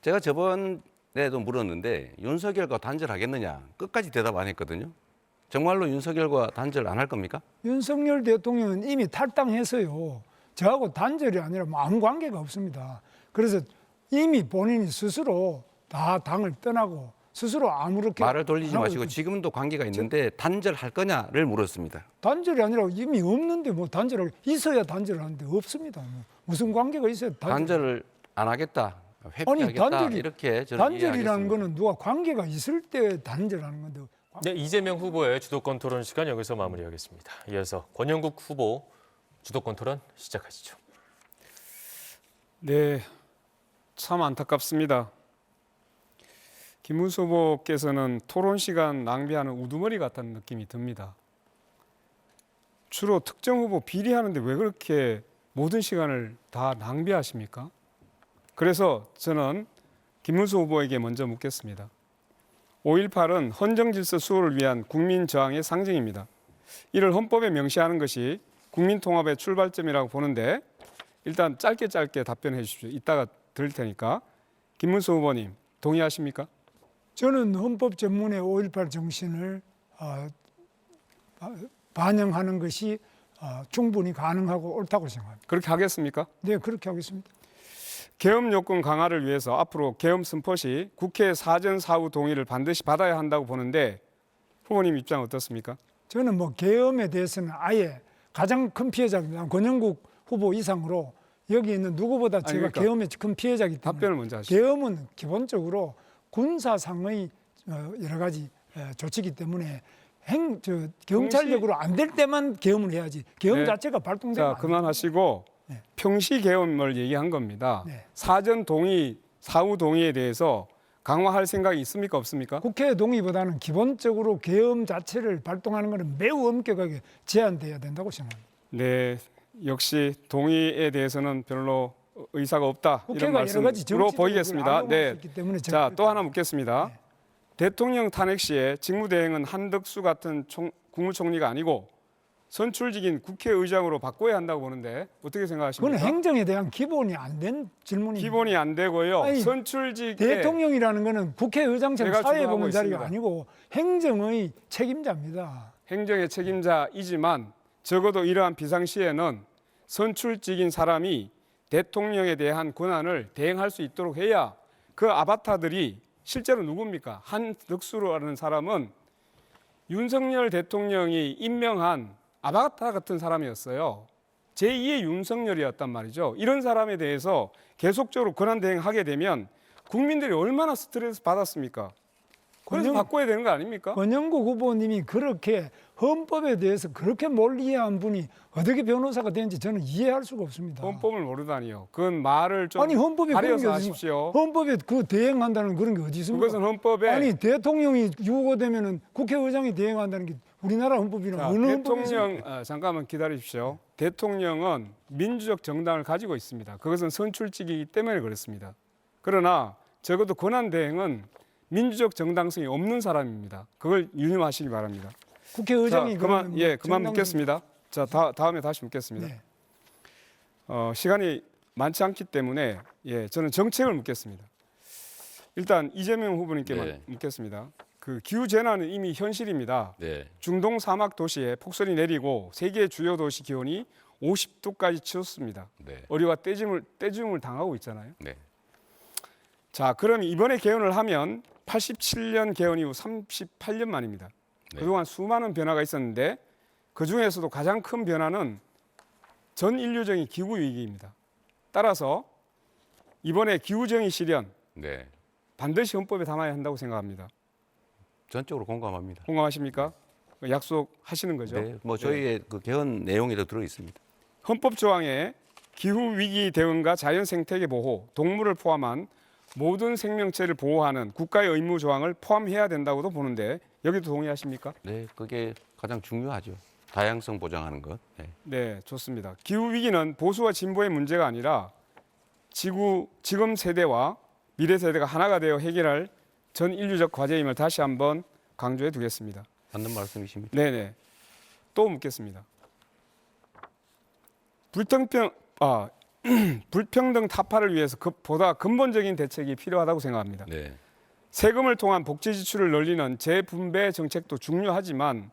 제가 저번에도 물었는데 윤석열과 단절하겠느냐 끝까지 대답 안 했거든요. 정말로 윤석열과 단절 안 할 겁니까? 윤석열 대통령은 이미 탈당해서요. 저하고 단절이 아니라 뭐 아무 관계가 없습니다. 그래서 이미 본인이 스스로 다 당을 떠나고 스스로 아무렇게 말을 돌리지 안 하고 마시고 있고 지금도 관계가 있는데 단절할 거냐를 물었습니다. 단절이 아니라 이미 없는데 뭐 단절을 있어야 단절을 하는데 없습니다. 뭐 무슨 관계가 있어야 단절을 안 하겠다, 회피하겠다 이렇게 저는 단절이라는 이해하겠습니다. 거는 누가 관계가 있을 때 단절하는 건데 네, 이재명 후보의 주도권 토론 시간 여기서 마무리하겠습니다. 이어서 권영국 후보 주도권 토론 시작하시죠. 네, 참 안타깝습니다. 김문수 후보께서는 토론 시간 낭비하는 우두머리 같다는 느낌이 듭니다. 주로 특정 후보 비리하는데 왜 그렇게 모든 시간을 다 낭비하십니까? 그래서 저는 김문수 후보에게 먼저 묻겠습니다. 5.18은 헌정질서 수호를 위한 국민 저항의 상징입니다. 이를 헌법에 명시하는 것이 국민 통합의 출발점이라고 보는데 일단 짧게 답변해 주십시오. 이따가 들을 테니까. 김문수 후보님 동의하십니까? 저는 헌법 전문의 5.18 정신을 반영하는 것이 충분히 가능하고 옳다고 생각합니다. 그렇게 하겠습니까? 네, 그렇게 하겠습니다. 계엄 요건 강화를 위해서 앞으로 계엄 선포 시 국회 사전 사후 동의를 반드시 받아야 한다고 보는데 후보님 입장 어떻습니까? 저는 뭐 계엄에 대해서는 아예 가장 큰 피해자입니다. 권영국 후보 이상으로 여기 있는 누구보다 제가 그러니까 계엄의 큰 피해자이기 때문에 답변을 먼저 하시죠. 계엄은 기본적으로 군사상의 여러 가지 조치이기 때문에 경찰력으로 안 될 때만 계엄을 해야지 계엄 네. 자체가 발동되면 자, 그만하시고 네. 평시 계엄을 얘기한 겁니다. 네. 사전 동의, 사후 동의에 대해서 강화할 생각이 있습니까 없습니까? 국회 동의보다는 기본적으로 계엄 자체를 발동하는 것은 매우 엄격하게 제한돼야 된다고 생각합니다. 네, 역시 동의에 대해서는 별로 의사가 없다 이런 국회가 여러 가지 말씀으로 정치적으로 보이겠습니다. 네, 있기 때문에 자, 또 하나 묻겠습니다. 네. 대통령 탄핵 시에 직무대행은 한덕수 같은 국무총리가 아니고 선출직인 국회의장으로 바꿔야 한다고 보는데 어떻게 생각하십니까? 그건 행정에 대한 기본이 안 된 질문입니다. 기본이 안 되고요. 아니, 선출직에 대통령이라는 것은 국회의장처럼 제가 사회에 주도하고 보는 자리가 있습니다. 아니고 행정의 책임자입니다. 행정의 책임자이지만 적어도 이러한 비상시에는 선출직인 사람이 대통령에 대한 권한을 대행할 수 있도록 해야 그 아바타들이 실제로 누굽니까? 한덕수라는 사람은 윤석열 대통령이 임명한 아바타 같은 사람이었어요. 제2의 윤석열이었단 말이죠. 이런 사람에 대해서 계속적으로 권한 대행하게 되면 국민들이 얼마나 스트레스 받았습니까? 그래서 바꿔야 되는 거 아닙니까? 권영국 후보님이 그렇게 헌법에 대해서 그렇게 못 이해한 분이 어떻게 변호사가 되는지 저는 이해할 수가 없습니다. 헌법을 모르다니요. 그건 말을 좀 아니 헌법에 그런 게 가려서 어디 하십시오. 헌법에 그 대행한다는 그런 게 어디 있습니까? 그것은 헌법에 아니 대통령이 유고되면은 국회의장이 대행한다는 게 우리나라 헌법이나 자, 어느 헌법에 대통령 있습니까? 잠깐만 기다리십시오. 대통령은 민주적 정당을 가지고 있습니다. 그것은 선출직이기 때문에 그렇습니다. 그러나 적어도 권한 대행은 민주적 정당성이 없는 사람입니다. 그걸 유념하시기 바랍니다. 국회의장이 자, 그만 그러면 예, 그만 정당- 묻겠습니다. 자, 다음에 다시 묻겠습니다. 네. 시간이 많지 않기 때문에 저는 정책을 묻겠습니다. 일단 이재명 후보님께만 네. 묻겠습니다. 그 기후 재난은 이미 현실입니다. 네, 중동 사막 도시에 폭설이 내리고 세계 주요 도시 기온이 50도까지 치솟습니다. 네, 우리가 떼짐을 당하고 있잖아요. 네. 자, 그럼 이번에 개헌을 하면 87년 개헌 이후 38년 만입니다. 네. 그동안 수많은 변화가 있었는데 그 중에서도 가장 큰 변화는 전 인류적인 기후 위기입니다. 따라서 이번에 기후정의 실현 네. 반드시 헌법에 담아야 한다고 생각합니다. 전적으로 공감합니다. 공감하십니까? 약속하시는 거죠? 네, 뭐 저희의 그 개헌 내용에도 들어 있습니다. 헌법 조항에 기후 위기 대응과 자연 생태계 보호, 동물을 포함한 모든 생명체를 보호하는 국가의 의무 조항을 포함해야 된다고도 보는데 여기도 동의하십니까? 네, 그게 가장 중요하죠. 다양성 보장하는 것. 네. 네, 좋습니다. 기후 위기는 보수와 진보의 문제가 아니라 지금 세대와 미래 세대가 하나가 되어 해결할 전 인류적 과제임을 다시 한번 강조해 두겠습니다. 맞는 말씀이십니다. 네네. 또 묻겠습니다. 불평등 타파를 위해서 보다 근본적인 대책이 필요하다고 생각합니다. 네, 세금을 통한 복지 지출을 늘리는 재분배 정책도 중요하지만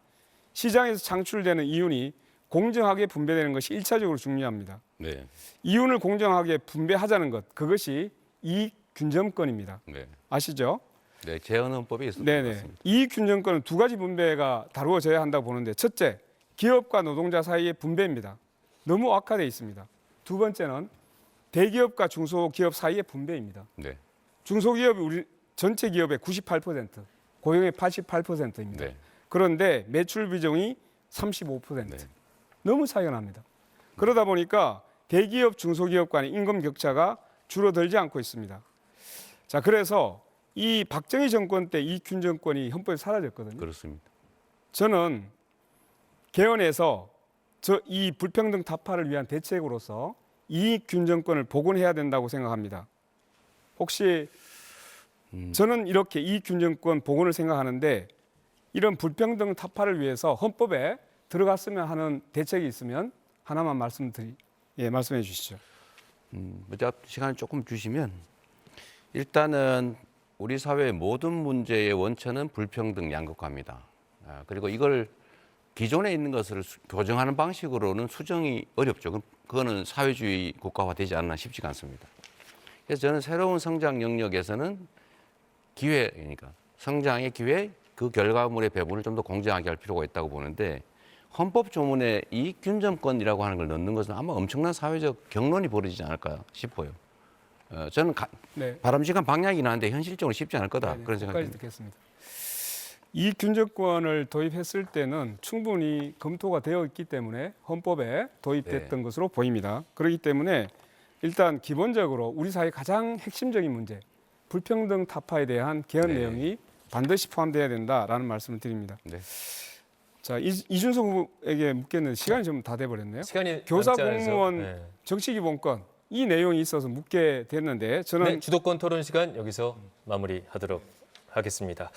시장에서 창출되는 이윤이 공정하게 분배되는 것이 1차적으로 중요합니다. 네, 이윤을 공정하게 분배하자는 것, 그것이 이익 균점권입니다. 네. 아시죠? 네, 재헌헌법에 있었던 것 네네. 같습니다. 이익균정권은 두 가지 분배가 다루어져야 한다고 보는데 첫째, 기업과 노동자 사이의 분배입니다. 너무 악화되어 있습니다. 두 번째는 대기업과 중소기업 사이의 분배입니다. 네, 중소기업이 우리 전체 기업의 98%, 고용의 88%입니다. 네, 그런데 매출 비중이 35%. 네. 너무 차이가 납니다. 그러다 보니까 대기업, 중소기업 간의 임금 격차가 줄어들지 않고 있습니다. 자, 그래서 이 박정희 정권 때 이익균정권이 헌법에 사라졌거든요. 그렇습니다. 저는 개헌에서 이 불평등 타파를 위한 대책으로서 이익균정권을 복원해야 된다고 생각합니다. 혹시 저는 이렇게 이익균정권 복원을 생각하는데 이런 불평등 타파를 위해서 헌법에 들어갔으면 하는 대책이 있으면 하나만 말씀해 주시죠. 시간을 조금 주시면 일단은 우리 사회의 모든 문제의 원천은 불평등 양극화입니다. 그리고 이걸 기존에 있는 것을 교정하는 방식으로는 수정이 어렵죠. 그거는 사회주의 국가화 되지 않나 쉽지가 않습니다. 그래서 저는 새로운 성장 영역에서는 기회니까 성장의 기회, 그 결과물의 배분을 좀 더 공정하게 할 필요가 있다고 보는데 헌법 조문에 이익균정권이라고 하는 걸 넣는 것은 아마 엄청난 사회적 경론이 벌어지지 않을까 싶어요. 저는 네. 바람직한 방향이긴 한데 현실적으로 쉽지 않을 거다 그런 생각이 끝까지 듭니다. 듣겠습니다. 이익균정권을 도입했을 때는 충분히 검토가 되어 있기 때문에 헌법에 도입됐던 것으로 보입니다. 그렇기 때문에 일단 기본적으로 우리 사회 가장 핵심적인 문제, 불평등 타파에 대한 개헌 네. 내용이 반드시 포함되어야 된다라는 말씀을 드립니다. 네. 자, 이준석 후보에게 묻겠는데 시간이 좀 다 돼버렸네요. 시간이 교사 남지 않아서, 공무원 네. 정치기본권 이 내용이 있어서 묻게 됐는데 저는 네, 주도권 토론 시간 여기서 마무리하도록 하겠습니다.